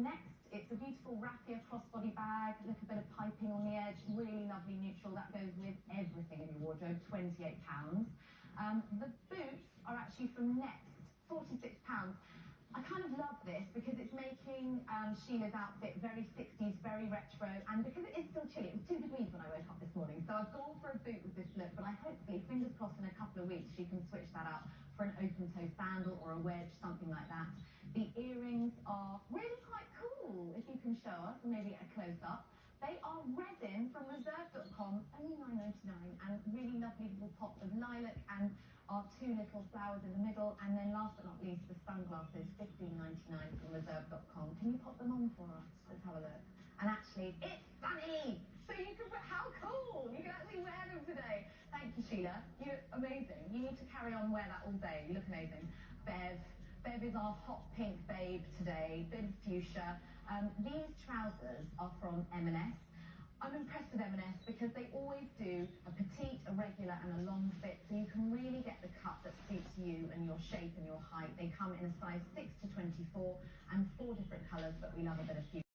next. It's a beautiful raffia crossbody bag, a little bit of piping on the edge, really lovely neutral. That goes with everything in your wardrobe, £28. The boots are actually from Next, £46. I kind of love this because it's making Sheila's outfit very 60s, very retro, and because it is still chilly. It was 2 degrees when I woke up this morning, so I've gone for a boot with this look, but I hopefully, fingers crossed, in a couple of weeks she can switch that out for an open-toe sandal or a wedge, something like that. The earrings are really quite cool, if you can show us, maybe a close-up. They are resin from reserve.com, only £9.99, and really lovely little pop of lilac and our 2 little flowers in the middle. And then last but not least, the sunglasses, £15.99 from reserve.com. Can you pop them on for us? Let's have a look. And actually, it's sunny! So you can put, how cool! You can actually wear them today. Thank you, Sheila. You look amazing. You need to carry on, wear that all day. You look amazing. Bev is our hot pink babe today, bit of fuchsia. These trousers are from M&S. I'm impressed with M&S because they always do a petite, a regular and a long fit, so you can really get the cut that suits you and your shape and your height. They come in a size 6 to 24 and 4 different colours, but we love a bit of fuchsia.